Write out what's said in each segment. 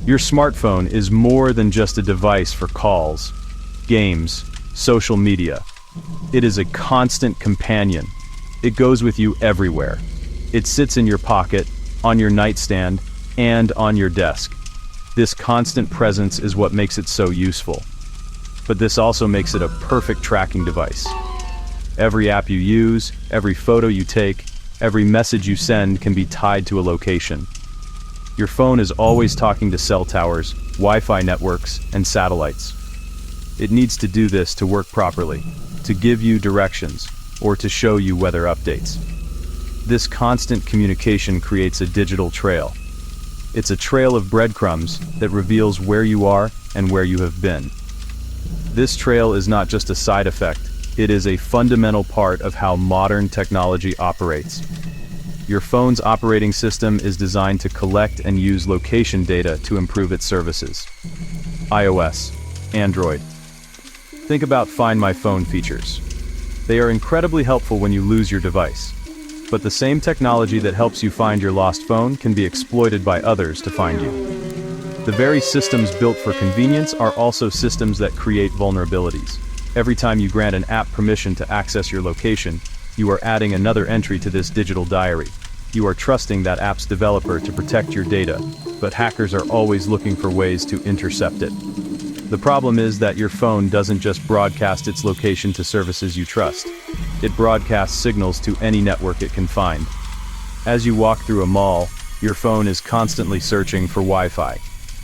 Your smartphone is more than just a device for calls, games, social media. It is a constant companion. It goes with you everywhere. It sits in your pocket, on your nightstand, and on your desk. This constant presence is what makes it so useful. But this also makes it a perfect tracking device. Every app you use, every photo you take, every message you send can be tied to a location. Your phone is always talking to cell towers, Wi-Fi networks, and satellites. It needs to do this to work properly, to give you directions, or to show you weather updates. This constant communication creates a digital trail. It's a trail of breadcrumbs that reveals where you are and where you have been. This trail is not just a side effect, it is a fundamental part of how modern technology operates. Your phone's operating system is designed to collect and use location data to improve its services. iOS, Android. Think about Find My Phone features. They are incredibly helpful when you lose your device. But the same technology that helps you find your lost phone can be exploited by others to find you. The very systems built for convenience are also systems that create vulnerabilities. Every time you grant an app permission to access your location, you are adding another entry to this digital diary. You are trusting that app's developer to protect your data, but hackers are always looking for ways to intercept it. The problem is that your phone doesn't just broadcast its location to services you trust. It broadcasts signals to any network it can find. As you walk through a mall, your phone is constantly searching for Wi-Fi.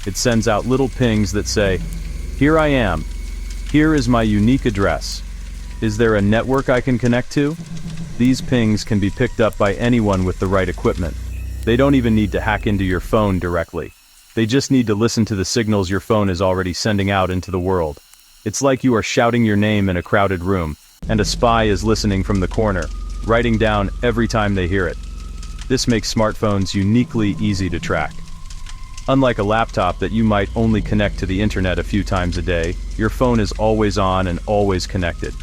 It sends out little pings that say, "Here I am. Here is my unique address. Is there a network I can connect to?" These pings can be picked up by anyone with the right equipment. They don't even need to hack into your phone directly. They just need to listen to the signals your phone is already sending out into the world. It's like you are shouting your name in a crowded room, and a spy is listening from the corner, writing down every time they hear it. This makes smartphones uniquely easy to track. Unlike a laptop that you might only connect to the internet a few times a day, your phone is always on and always connected.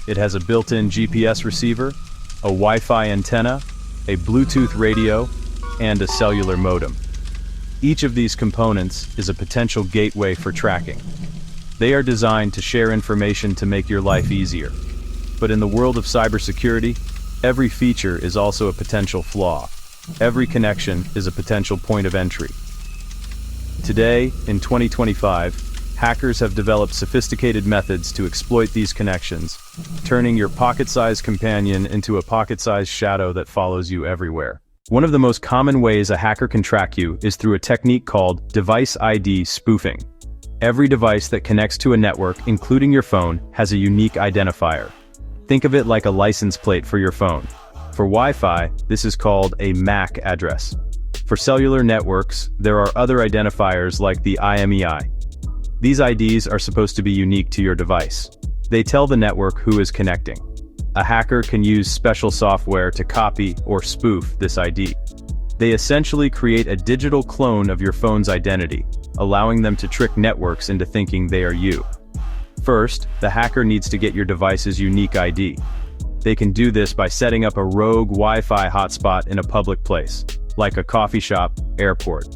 It has a built-in GPS receiver, a Wi-Fi antenna, a Bluetooth radio, and a cellular modem. Each of these components is a potential gateway for tracking. They are designed to share information to make your life easier. But in the world of cybersecurity, every feature is also a potential flaw. Every connection is a potential point of entry. Today, in 2025, hackers have developed sophisticated methods to exploit these connections, turning your pocket-sized companion into a pocket-sized shadow that follows you everywhere. One of the most common ways a hacker can track you is through a technique called device ID spoofing. Every device that connects to a network, including your phone, has a unique identifier. Think of it like a license plate for your phone. For Wi-Fi, this is called a MAC address. For cellular networks, there are other identifiers like the IMEI. These IDs are supposed to be unique to your device. They tell the network who is connecting. A hacker can use special software to copy or spoof this ID. They essentially create a digital clone of your phone's identity, allowing them to trick networks into thinking they are you. First, the hacker needs to get your device's unique ID. They can do this by setting up a rogue Wi-Fi hotspot in a public place, like a coffee shop, airport.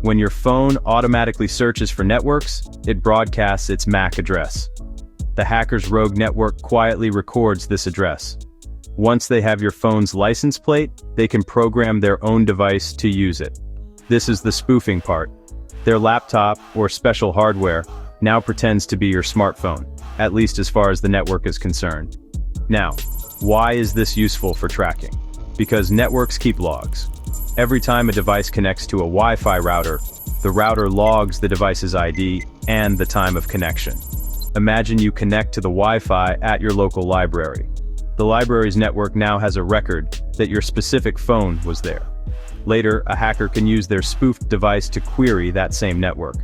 When your phone automatically searches for networks, it broadcasts its MAC address. The hacker's rogue network quietly records this address. Once they have your phone's license plate, they can program their own device to use it. This is the spoofing part. Their laptop, or special hardware, now pretends to be your smartphone, at least as far as the network is concerned. Now, why is this useful for tracking? Because networks keep logs. Every time a device connects to a Wi-Fi router, the router logs the device's ID and the time of connection. Imagine you connect to the Wi-Fi at your local library. The library's network now has a record that your specific phone was there. Later, a hacker can use their spoofed device to query that same network.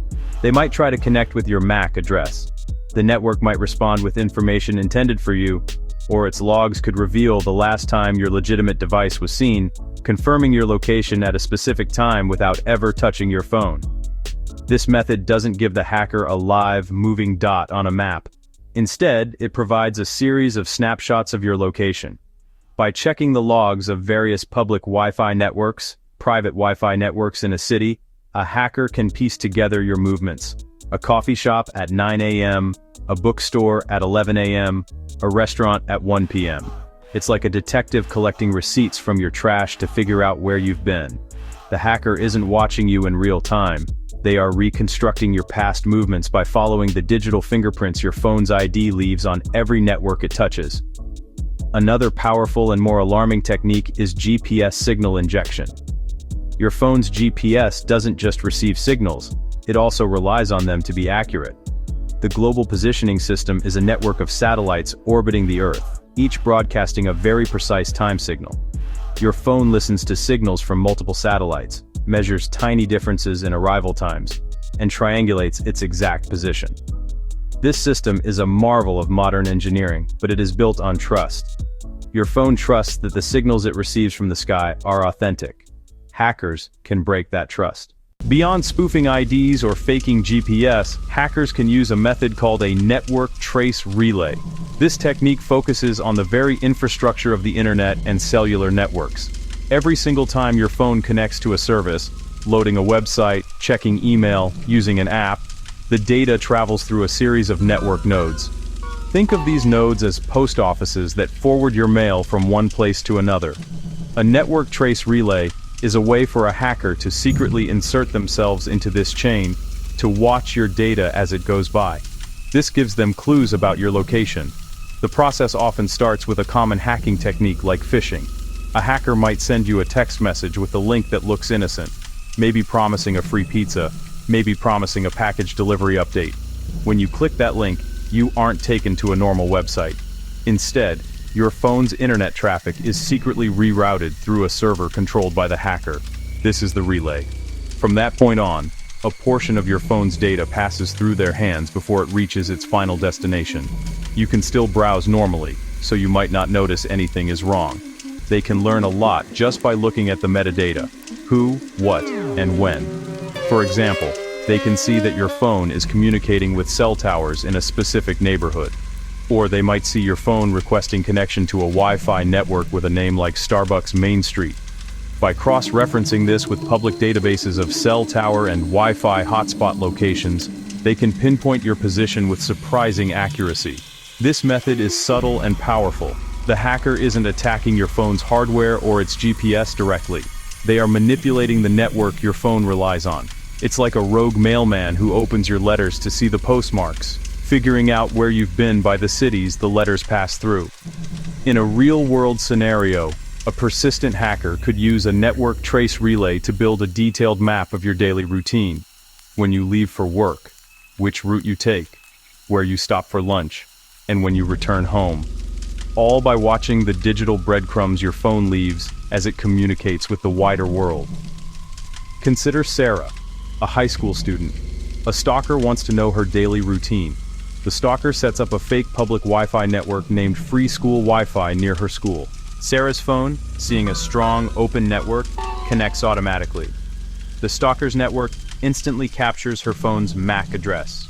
They might try to connect with your MAC address. The network might respond with information intended for you, or its logs could reveal the last time your legitimate device was seen, confirming your location at a specific time without ever touching your phone. This method doesn't give the hacker a live, moving dot on a map. Instead, it provides a series of snapshots of your location. By checking the logs of various public Wi-Fi networks, private Wi-Fi networks in a city, A hacker can piece together your movements. A coffee shop at 9 a.m., a bookstore at 11 a.m., a restaurant at 1 p.m. It's like a detective collecting receipts from your trash to figure out where you've been. The hacker isn't watching you in real time. They are reconstructing your past movements by following the digital fingerprints your phone's ID leaves on every network it touches. Another powerful and more alarming technique is GPS signal injection. Your phone's GPS doesn't just receive signals, it also relies on them to be accurate. The Global Positioning System is a network of satellites orbiting the Earth, each broadcasting a very precise time signal. Your phone listens to signals from multiple satellites, measures tiny differences in arrival times, and triangulates its exact position. This system is a marvel of modern engineering, but it is built on trust. Your phone trusts that the signals it receives from the sky are authentic. Hackers can break that trust. Beyond spoofing IDs or faking GPS, hackers can use a method called a network trace relay. This technique focuses on the very infrastructure of the internet and cellular networks. Every single time your phone connects to a service, loading a website, checking email, using an app, the data travels through a series of network nodes. Think of these nodes as post offices that forward your mail from one place to another. A network trace relay is a way for a hacker to secretly insert themselves into this chain to watch your data as it goes by. This gives them clues about your location. The process often starts with a common hacking technique like phishing. A hacker might send you a text message with a link that looks innocent, maybe promising a free pizza, maybe promising a package delivery update. When you click that link, you aren't taken to a normal website. Instead, your phone's internet traffic is secretly rerouted through a server controlled by the hacker. This is the relay. From that point on, a portion of your phone's data passes through their hands before it reaches its final destination. You can still browse normally, so you might not notice anything is wrong. They can learn a lot just by looking at the metadata: who, what, and when. For example, they can see that your phone is communicating with cell towers in a specific neighborhood. Or they might see your phone requesting connection to a Wi-Fi network with a name like Starbucks Main Street. By cross-referencing this with public databases of cell tower and Wi-Fi hotspot locations, they can pinpoint your position with surprising accuracy. This method is subtle and powerful. The hacker isn't attacking your phone's hardware or its GPS directly. They are manipulating the network your phone relies on. It's like a rogue mailman who opens your letters to see the postmarks, figuring out where you've been by the cities the letters pass through. In a real-world scenario, a persistent hacker could use a network trace relay to build a detailed map of your daily routine. When you leave for work, which route you take, where you stop for lunch, and when you return home. All by watching the digital breadcrumbs your phone leaves as it communicates with the wider world. Consider Sarah, a high school student. A stalker wants to know her daily routine. The stalker sets up a fake public Wi-Fi network named Free School Wi-Fi near her school. Sarah's phone, seeing a strong, open network, connects automatically. The stalker's network instantly captures her phone's MAC address.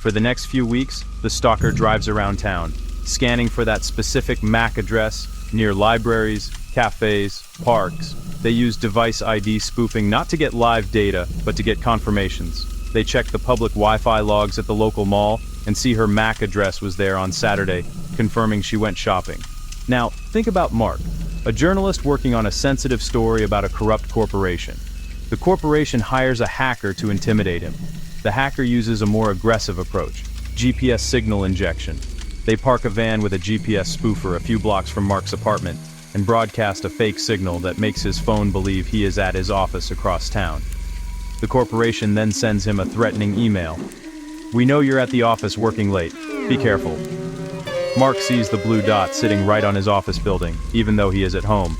For the next few weeks, the stalker drives around town, scanning for that specific MAC address near libraries, cafes, parks. They use device ID spoofing not to get live data, but to get confirmations. They check the public Wi-Fi logs at the local mall and see her MAC address was there on Saturday, confirming she went shopping. Now, think about Mark, a journalist working on a sensitive story about a corrupt corporation. The corporation hires a hacker to intimidate him. The hacker uses a more aggressive approach: GPS signal injection. They park a van with a GPS spoofer a few blocks from Mark's apartment and broadcast a fake signal that makes his phone believe he is at his office across town. The corporation then sends him a threatening email. "We know you're at the office working late. Be careful." Mark sees the blue dot sitting right on his office building, even though he is at home.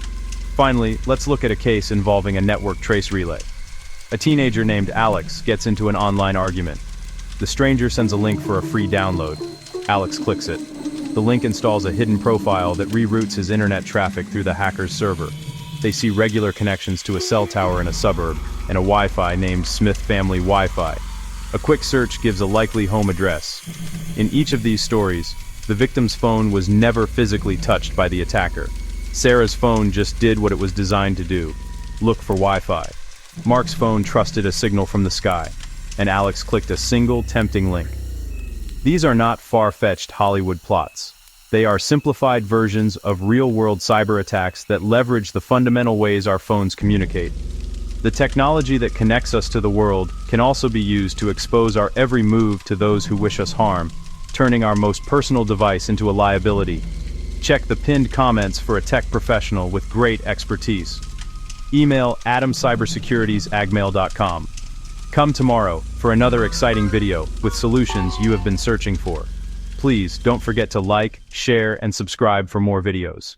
Finally, let's look at a case involving a network trace relay. A teenager named Alex gets into an online argument. The stranger sends a link for a free download. Alex clicks it. The link installs a hidden profile that reroutes his internet traffic through the hacker's server. They see regular connections to a cell tower in a suburb and a Wi-Fi named Smith Family Wi-Fi. A quick search gives a likely home address. In each of these stories, the victim's phone was never physically touched by the attacker. Sarah's phone just did what it was designed to do: look for Wi-Fi. Mark's phone trusted a signal from the sky, and Alex clicked a single tempting link. These are not far-fetched Hollywood plots. They are simplified versions of real-world cyber attacks that leverage the fundamental ways our phones communicate. The technology that connects us to the world can also be used to expose our every move to those who wish us harm, turning our most personal device into a liability. Check the pinned comments for a tech professional with great expertise. Email adamcybersecurities@gmail.com. Come tomorrow for another exciting video with solutions you have been searching for. Please don't forget to like, share, and subscribe for more videos.